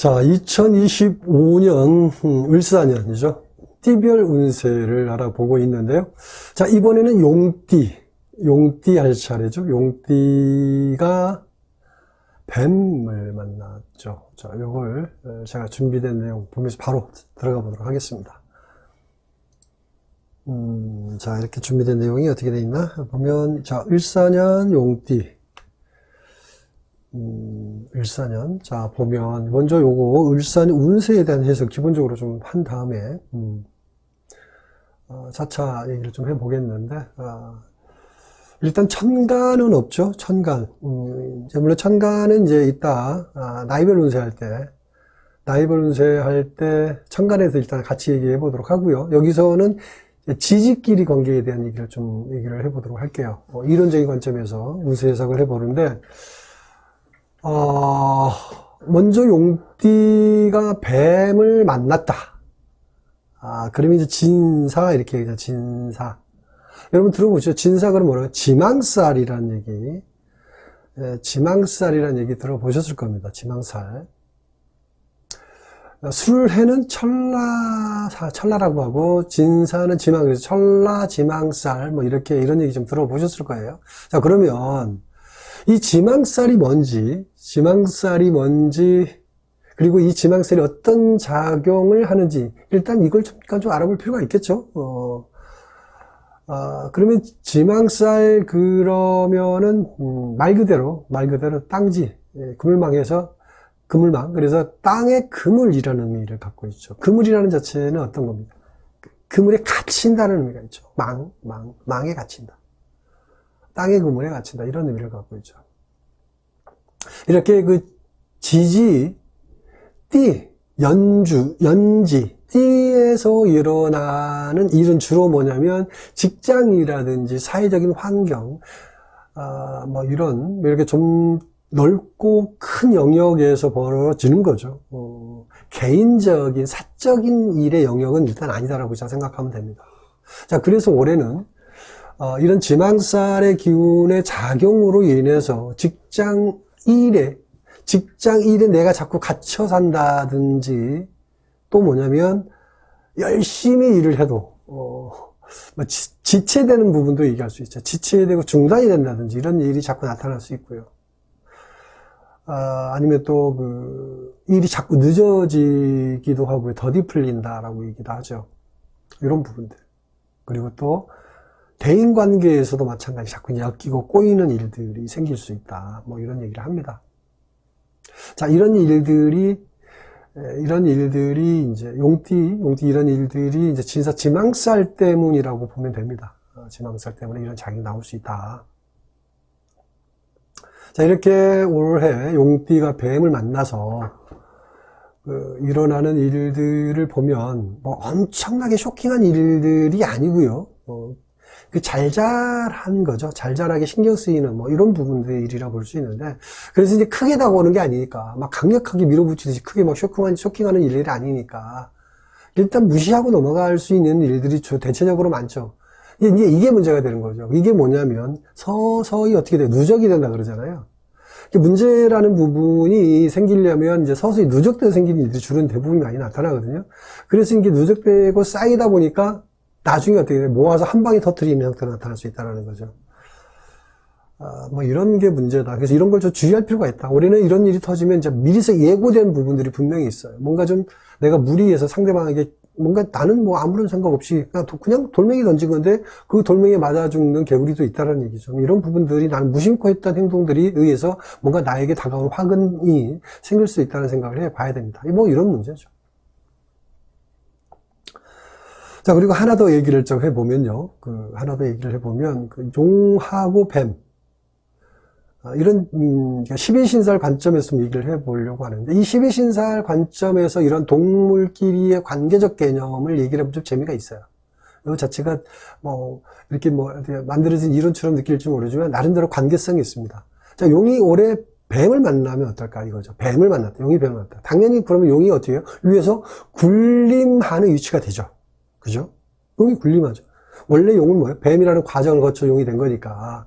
자, 2025년 을사년이죠. 띠별 운세를 알아보고 있는데요. 자, 이번에는 용띠 할 차례죠. 용띠가 뱀을 만났죠. 자, 요걸 제가 준비된 내용 보면서 바로 들어가 보도록 하겠습니다. 자, 이렇게 준비된 내용이 어떻게 되어 있나? 보면, 자, 을사년 용띠. 을사년. 자, 보면, 먼저 요거, 을사년 운세에 대한 해석 기본적으로 좀 한 다음에, 차차 얘기를 좀 해보겠는데, 일단 천간은 없죠. 천간. 물론 천간은 이제 이따, 나이별 운세할 때, 천간에서 일단 같이 얘기해 보도록 하고요. 여기서는 지지끼리 관계에 대한 얘기를 해보도록 할게요. 이론적인 관점에서 운세 해석을 해보는데, 먼저 용띠가 뱀을 만났다. 그러면 이제 진사, 이렇게 얘기하죠. 진사. 여러분 들어보시죠. 진사 그러면 뭐라고요? 지망살이라는 얘기. 지망살이라는 얘기 들어보셨을 겁니다. 지망살. 술해는 철라라고 하고, 진사는 지망, 그래서 철라, 지망살, 뭐 이런 얘기 좀 들어보셨을 거예요. 자, 그러면, 이 지망살이 뭔지, 그리고 이 지망살이 어떤 작용을 하는지, 일단 이걸 좀 알아볼 필요가 있겠죠. 그러면 지망살, 그러면은, 말 그대로 땅지, 그물망. 그래서 땅에 그물이라는 의미를 갖고 있죠. 그물이라는 자체는 어떤 겁니까? 그물에 갇힌다는 의미가 있죠. 망에 갇힌다. 땅의 그물에 갇힌다. 이런 의미를 갖고 있죠. 이렇게 지지, 띠, 연지, 띠에서 일어나는 일은 주로 뭐냐면 직장이라든지 사회적인 환경, 이렇게 좀 넓고 큰 영역에서 벌어지는 거죠. 개인적인, 사적인 일의 영역은 일단 아니다라고 생각하면 됩니다. 자, 그래서 올해는, 이런 지망살의 기운의 작용으로 인해서 직장 일에 내가 자꾸 갇혀 산다든지, 또 뭐냐면, 열심히 일을 해도, 지체되는 부분도 얘기할 수 있죠. 지체되고 중단이 된다든지, 이런 일이 자꾸 나타날 수 있고요. 아니면 또 일이 자꾸 늦어지기도 하고 더디 풀린다라고 얘기도 하죠. 이런 부분들. 그리고 또 대인 관계에서도 마찬가지 자꾸 엮이고 꼬이는 일들이 생길 수 있다. 뭐 이런 얘기를 합니다. 자, 이런 일들이 이제 용띠 이런 일들이 이제 진사 지망살 때문이라고 보면 됩니다. 지망살 때문에 이런 작용이 나올 수 있다. 자, 이렇게 올해 용띠가 뱀을 만나서 일어나는 일들을 보면 엄청나게 쇼킹한 일들이 아니고요. 잘잘한 거죠. 잘잘하게 신경 쓰이는 이런 부분들의 일이라 볼 수 있는데, 그래서 이제 크게 다가오는 게 아니니까 막 강력하게 밀어붙이듯이 크게 막 쇼킹하는 일들이 아니니까 일단 무시하고 넘어갈 수 있는 일들이 대체적으로 많죠. 이게 문제가 되는 거죠. 이게 뭐냐면 서서히 어떻게 돼요? 누적이 된다 그러잖아요. 문제라는 부분이 생기려면 이제 서서히 누적돼서 생기는 일들이 주로 대부분이 많이 나타나거든요. 그래서 이게 누적되고 쌓이다 보니까 나중에 어떻게 돼요? 모아서 한 방에 터뜨리는 형태로 나타날 수 있다는 거죠. 이런 게 문제다. 그래서 이런 걸 좀 주의할 필요가 있다. 올해는 이런 일이 터지면 이제 미리서 예고된 부분들이 분명히 있어요. 뭔가 좀 내가 무리해서 상대방에게 뭔가 나는 아무런 생각 없이 그냥 돌멩이 던진 건데 그 돌멩이에 맞아 죽는 개구리도 있다는 얘기죠. 이런 부분들이 나는 무심코 했던 행동들이 의해서 뭔가 나에게 다가오는 화근이 생길 수 있다는 생각을 해봐야 됩니다. 이런 문제죠. 자, 그리고 하나 더 얘기를 좀 해보면요. 용하고 뱀. 이런 12신살 관점에서 좀 얘기를 해보려고 하는데, 이 12신살 관점에서 이런 동물끼리의 관계적 개념을 얘기를 해보면 좀 재미가 있어요. 이 자체가 이렇게 만들어진 이론처럼 느낄지 모르지만 나름대로 관계성이 있습니다. 자, 용이 올해 뱀을 만나면 어떨까 이거죠. 뱀을 만났다. 용이 뱀을 만났다. 당연히 그러면 용이 어떻게 해요? 위에서 군림하는 위치가 되죠. 그죠? 용이 군림하죠. 원래 용은 뭐예요? 뱀이라는 과정을 거쳐 용이 된 거니까.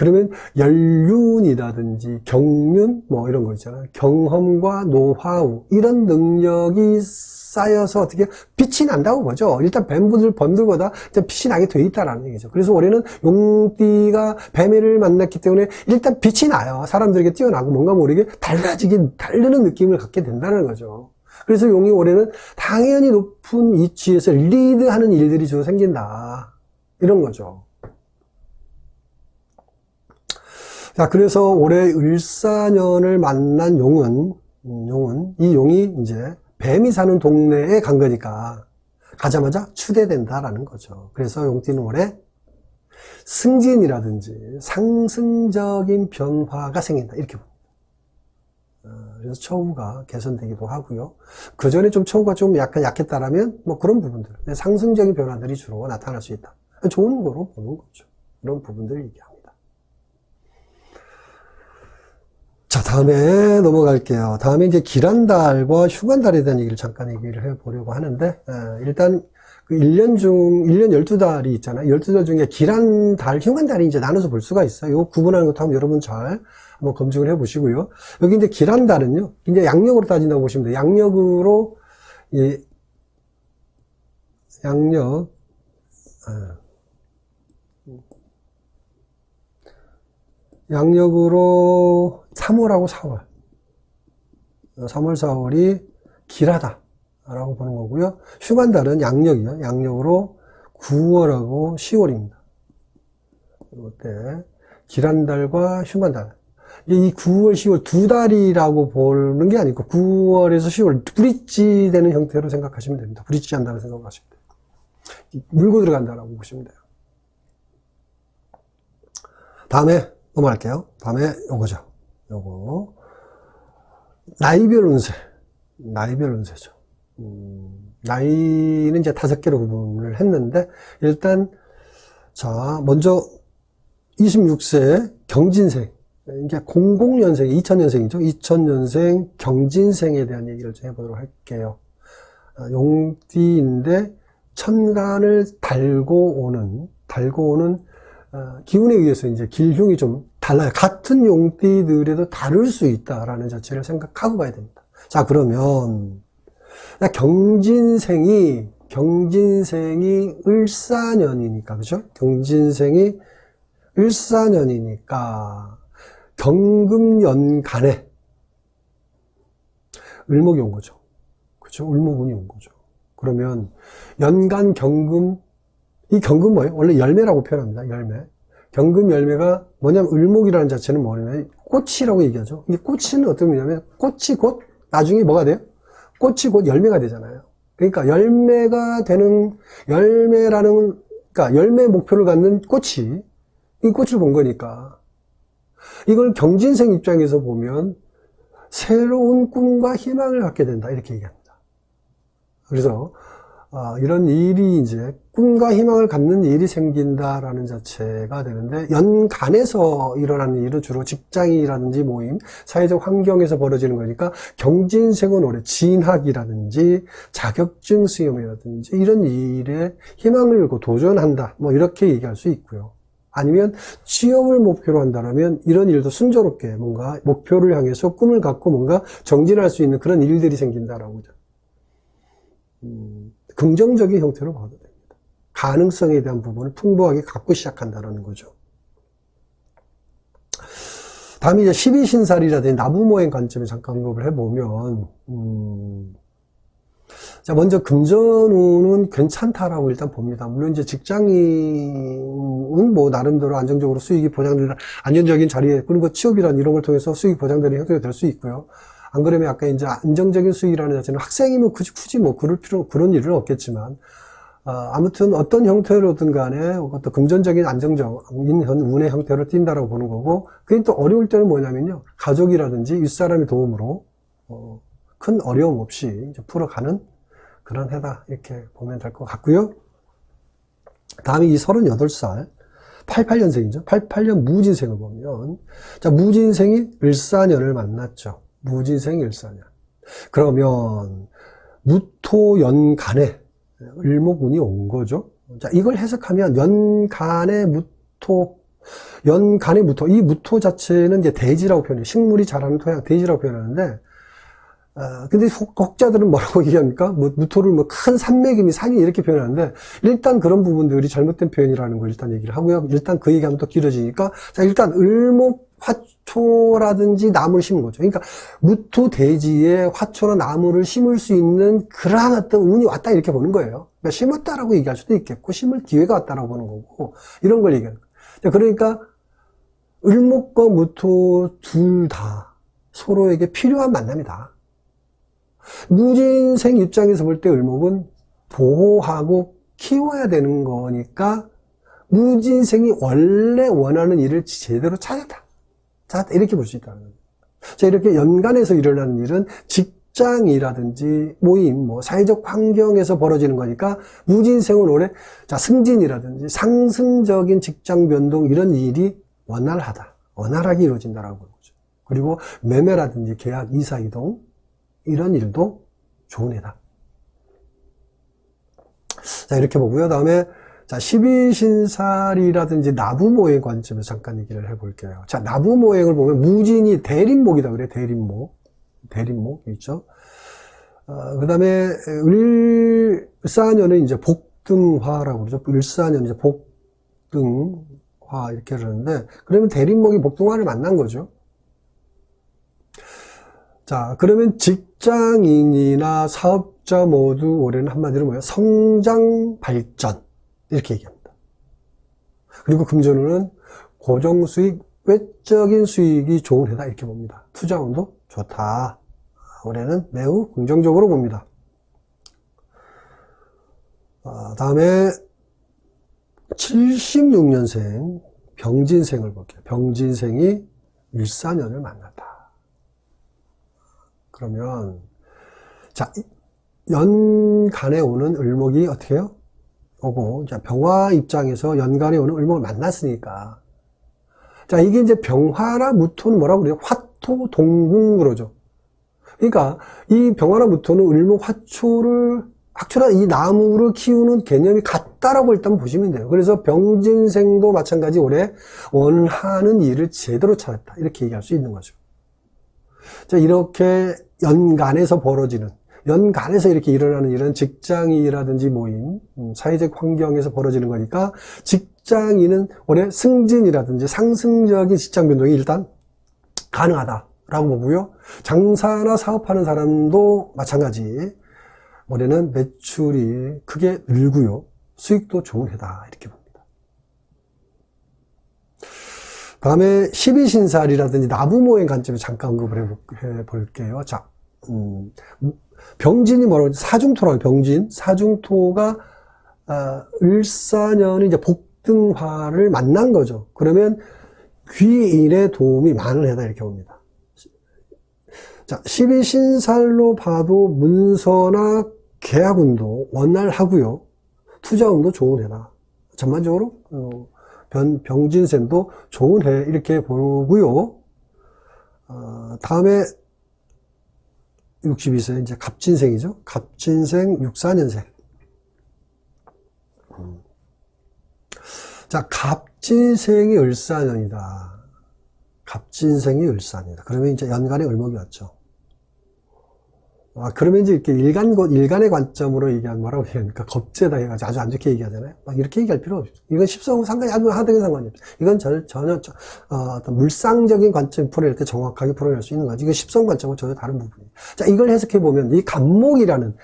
그러면 연륜이라든지 경륜 뭐 이런 거 있잖아요. 경험과 노하우 이런 능력이 쌓여서 어떻게 빛이 난다고 보죠. 일단 범들보다 빛이 나게 돼 있다라는 얘기죠. 그래서 올해는 용띠가 뱀을 만났기 때문에 일단 빛이 나요. 사람들에게 뛰어나고 뭔가 모르게 다르는 느낌을 갖게 된다는 거죠. 그래서 용이 올해는 당연히 높은 위치에서 리드하는 일들이 주로 생긴다. 이런 거죠. 자, 그래서 올해 을사년을 만난 이 용이 이제 뱀이 사는 동네에 간 거니까 가자마자 추대된다라는 거죠. 그래서 용띠는 올해 승진이라든지 상승적인 변화가 생긴다. 이렇게 봅니다. 그래서 처우가 개선되기도 하고요. 그 전에 좀 처우가 좀 약간 약했다라면 뭐 그런 부분들, 상승적인 변화들이 주로 나타날 수 있다. 좋은 거로 보는 거죠. 그런 부분들을 얘기합니다. 자, 다음에 넘어갈게요. 다음에 이제 기란달과 휴관달에 대한 얘기를 잠깐 얘기를 해보려고 하는데, 일단 그 1년 12달이 있잖아요. 12달 중에 기란달, 휴관달이 이제 나눠서 볼 수가 있어요. 이거 구분하는 것도 한번 여러분 잘 한번 검증을 해 보시고요. 여기 이제 기란달은요, 이제 양력으로 따진다고 보시면 돼요. 양력으로, 양력으로 3월하고 4월. 3월, 4월이 길하다라고 보는 거고요. 휴관달은 양력이요. 양력으로 9월하고 10월입니다. 이때 기란달과 휴관달. 이 9월, 10월 두 달이라고 보는 게 아니고 9월에서 10월 브릿지 되는 형태로 생각하시면 됩니다. 브릿지 한다고 생각하시면 돼요. 물고 들어간다라고 보시면 돼요. 다음에 넘어갈게요. 다음에 요거죠. 요거. 나이별 운세죠. 나이는 이제 5개로 구분을 했는데, 일단, 자, 먼저 26세 경진생. 이게 00년생, 2000년생이죠. 2000년생 경진생에 대한 얘기를 좀 해보도록 할게요. 용띠인데, 천간을 달고 오는, 기운에 의해서 이제 길흉이 좀 달라요. 같은 용띠들에도 다를 수 있다라는 자체를 생각하고 봐야 됩니다. 자, 그러면, 경진생이 을사년이니까, 그죠? 경진생이 을사년이니까, 경금연간에 을목이 온 거죠. 그죠? 을목운이 온 거죠. 그러면, 연간 경금, 이 경금 뭐예요? 원래 열매라고 표현합니다. 열매. 경금 열매가 뭐냐면 을목이라는 자체는 뭐냐면 꽃이라고 얘기하죠. 이 꽃은 어떤 의미냐면 꽃이 곧 나중에 뭐가 돼요? 꽃이 곧 열매가 되잖아요. 그러니까 열매가 되는 그러니까 열매 목표를 갖는 꽃이 이 꽃을 본 거니까 이걸 경진생 입장에서 보면 새로운 꿈과 희망을 갖게 된다. 이렇게 얘기합니다. 그래서 이런 일이 이제 꿈과 희망을 갖는 일이 생긴다라는 자체가 되는데, 연간에서 일어나는 일은 주로 직장이라든지 모임, 사회적 환경에서 벌어지는 거니까 경진생은 올해 진학이라든지 자격증 시험이라든지 이런 일에 희망을 갖고 도전한다. 뭐 이렇게 얘기할 수 있고요. 아니면 취업을 목표로 한다면 이런 일도 순조롭게 뭔가 목표를 향해서 꿈을 갖고 뭔가 정진할 수 있는 그런 일들이 생긴다라고 하죠. 긍정적인 형태로 봐도 됩니다. 가능성에 대한 부분을 풍부하게 갖고 시작한다는 거죠. 다음에 이제 12신살이라든지 나부모행 관점에 잠깐 언급을 해보면, 자, 먼저 금전운은 괜찮다라고 일단 봅니다. 물론 이제 직장인은 뭐 나름대로 안정적으로 수익이 보장되는 안정적인 자리에, 그리고 취업이란 이런 걸 통해서 수익이 보장되는 형태가 될 수 있고요. 안 그러면 아까 이제 안정적인 수익이라는 자체는 학생이면 굳이 뭐 그런 일은 없겠지만, 아무튼 어떤 형태로든 간에 어떤 금전적인 안정적인 운의 형태로 띈다라고 보는 거고, 그게 또 어려울 때는 뭐냐면요. 가족이라든지 윗사람의 도움으로, 큰 어려움 없이 이제 풀어가는 그런 해다. 이렇게 보면 될 것 같고요. 다음에 이 38살, 88년생이죠. 88년 무진생을 보면, 자, 무진생이 을사년을 만났죠. 무진생 일사년. 그러면 무토연간에 을목운이 온 거죠. 자, 이걸 해석하면 연간에 연간의 무토, 이 무토 자체는 이제 대지라고 표현해요. 식물이 자라는 토양, 대지라고 표현하는데, 근데 혹자들은 뭐라고 얘기합니까? 무토를 큰 산맥이니 산이 이렇게 표현하는데, 일단 그런 부분들이 잘못된 표현이라는 걸 일단 얘기를 하고요. 일단 그 얘기하면 또 길어지니까, 자, 일단 을목, 화초라든지 나무를 심은 거죠. 그러니까 무토 대지에 화초나 나무를 심을 수 있는 그러한 어떤 운이 왔다 이렇게 보는 거예요. 그러니까 심었다라고 얘기할 수도 있겠고, 심을 기회가 왔다라고 보는 거고, 이런 걸 얘기하는 거예요. 그러니까 을목과 무토 둘 다 서로에게 필요한 만남이다. 무진생 입장에서 볼 때 을목은 보호하고 키워야 되는 거니까 무진생이 원래 원하는 일을 제대로 찾았다. 이렇게 볼 수 있다는 거예요. 자, 이렇게 연간에서 일어나는 일은 직장이라든지 모임, 사회적 환경에서 벌어지는 거니까 무진생은 올해 승진이라든지 상승적인 직장 변동 이런 일이 원활하게 이루어진다라고 보는 거죠. 그리고 매매라든지 계약, 이사, 이동 이런 일도 좋은 해다. 자, 이렇게 보고요. 다음에 12신살이라든지 나부모행 관점에서 잠깐 얘기를 해볼게요. 자, 나부모행을 보면 무진이 대림목이다 그래요. 대림목 있죠. 그 다음에 을사년은 이제 복등화라고 그러죠. 을사년 이제 복등화 이렇게 그러는데, 그러면 대림목이 복등화를 만난 거죠. 자, 그러면 직장인이나 사업자 모두 올해는 한마디로 뭐예요? 성장, 발전. 이렇게 얘기합니다. 그리고 금전운은 고정수익, 외적인 수익이 좋은 해다. 이렇게 봅니다. 투자운도 좋다. 올해는 매우 긍정적으로 봅니다. 다음에 76년생 병진생을 볼게요. 병진생이 일사년을 만났다. 그러면 자, 연간에 오는 을목이 어떻게 해요? 오고, 자, 병화 입장에서 연간에 오는 을목을 만났으니까, 자, 이게 이제 병화나 무토는 뭐라고 그래요? 화토 동궁 그러죠. 그러니까 이 병화나 무토는 을목 화초나 이 나무를 키우는 개념이 같다라고 일단 보시면 돼요. 그래서 병진생도 마찬가지 올해 원하는 일을 제대로 찾았다. 이렇게 얘기할 수 있는 거죠. 자, 이렇게 연간에서 이렇게 일어나는 일은 직장이라든지 모임, 사회적 환경에서 벌어지는 거니까 직장인은 올해 승진이라든지 상승적인 직장 변동이 일단 가능하다라고 보고요. 장사나 사업하는 사람도 마찬가지. 올해는 매출이 크게 늘고요. 수익도 좋은 해다. 이렇게 봅니다. 다음에 12신살이라든지 나부모행 관점에 잠깐 언급을 해볼게요. 자, 병진이 뭐라고 사중토라고 병진 사중토가 을사년이 이제 복등화를 만난 거죠. 그러면 귀인의 도움이 많은 해다 이렇게 봅니다. 자, 12신살로 봐도 문서나 계약운도 원활하고요. 투자운도 좋은 해다. 전반적으로 병진생도 좋은 해 이렇게 보고요. 다음에 62세 이제 갑진생이죠. 갑진생 64년생. 자, 갑진생이 을사년이다. 갑진생이 을사년이다. 그러면 이제 연간에 을목이 왔죠. 그러면 이제 이렇게 일간의 관점으로 얘기하면 뭐라고 얘기합니까? 겁재다 해가지고 아주 안 좋게 얘기하잖아요. 막 이렇게 얘기할 필요 없죠. 이건 십성하고 상관이 아주 하등의 상관이 없죠. 이건 전혀 어떤 물상적인 관점 풀어낼 때 정확하게 풀어낼 수 있는 거죠. 이건 십성 관점은 전혀 다른 부분이에요. 자, 이걸 해석해보면 이 간목은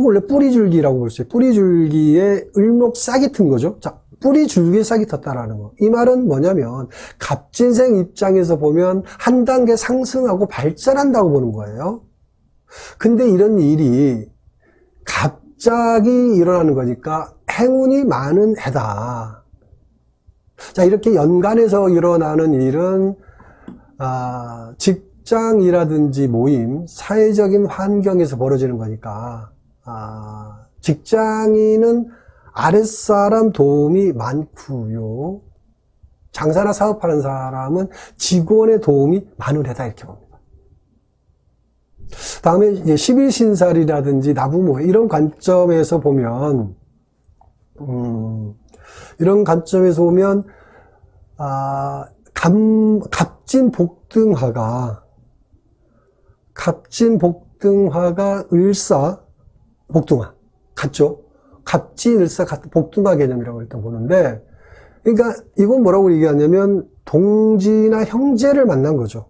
원래 뿌리줄기라고 볼 수 있어요. 뿌리줄기에 을목 싹이 튼 거죠. 자, 뿌리줄기에 싹이 텄다라는 거. 이 말은 뭐냐면 갑진생 입장에서 보면 한 단계 상승하고 발전한다고 보는 거예요. 근데 이런 일이 갑자기 일어나는 거니까 행운이 많은 해다. 자, 이렇게 연간에서 일어나는 일은 직장이라든지 모임, 사회적인 환경에서 벌어지는 거니까 직장인은 아랫사람 도움이 많고요. 장사나 사업하는 사람은 직원의 도움이 많은 해다 이렇게 봅니다. 다음에 이제 12신살이라든지 나부모 이런 관점에서 보면 갑진복등화가 을사복등화 같죠? 갑진을사 복등화 개념이라고 일단 보는데, 그러니까 이건 뭐라고 얘기하냐면 동지나 형제를 만난 거죠.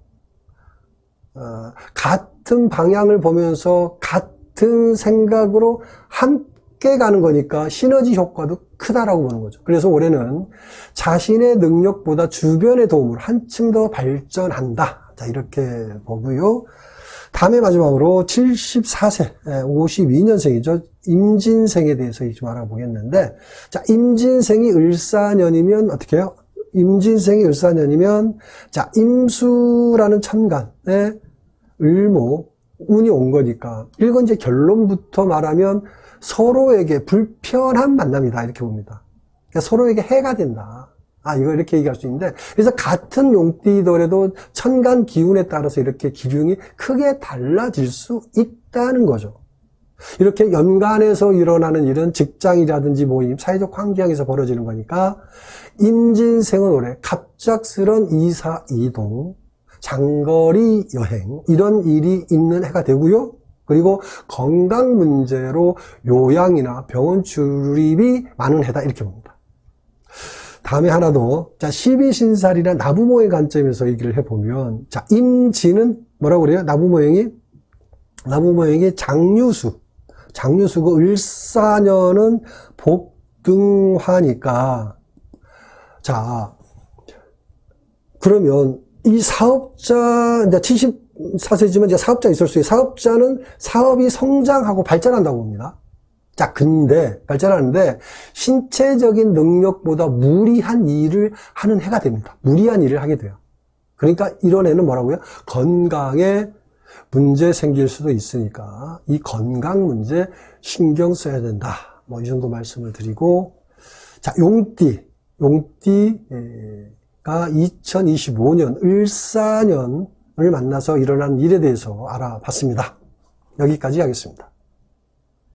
같은 방향을 보면서 같은 생각으로 함께 가는 거니까 시너지 효과도 크다라고 보는 거죠. 그래서 올해는 자신의 능력보다 주변의 도움으로 한층 더 발전한다. 자, 이렇게 보고요. 다음에 마지막으로 74세, 52년생이죠. 임진생에 대해서 좀 알아보겠는데, 자, 임진생이 을사년이면 어떻게 해요? 임진생이 을사년이면, 자, 임수라는 천간에 을모, 운이 온 거니까, 이건 이제 결론부터 말하면 서로에게 불편한 만남이다. 이렇게 봅니다. 그러니까 서로에게 해가 된다. 이거 이렇게 얘기할 수 있는데, 그래서 같은 용띠더라도 천간 기운에 따라서 이렇게 기運이 크게 달라질 수 있다는 거죠. 이렇게 연간에서 일어나는 일은 직장이라든지 모임, 사회적 환경에서 벌어지는 거니까, 임진생은 올해 갑작스런 이사, 이동, 장거리 여행, 이런 일이 있는 해가 되고요. 그리고 건강 문제로 요양이나 병원 출입이 많은 해다. 이렇게 봅니다. 다음에 하나 더. 자, 12신살이나 나부모의 관점에서 얘기를 해보면, 자, 임진은 뭐라고 그래요? 나부모행이 장유수고, 을사년은 복등화니까. 자, 그러면 이 사업자, 이제 74세지만 이제 사업자 있을 수 있어요. 사업자는 사업이 성장하고 발전한다고 봅니다. 자, 근데, 발전하는데, 신체적인 능력보다 무리한 일을 하는 해가 됩니다. 무리한 일을 하게 돼요. 그러니까 이런 해는 뭐라고요? 건강에 문제 생길 수도 있으니까, 이 건강 문제 신경 써야 된다. 뭐, 이 정도 말씀을 드리고, 자, 용띠가 2025년 을사년을 만나서 일어난 일에 대해서 알아봤습니다. 여기까지 하겠습니다.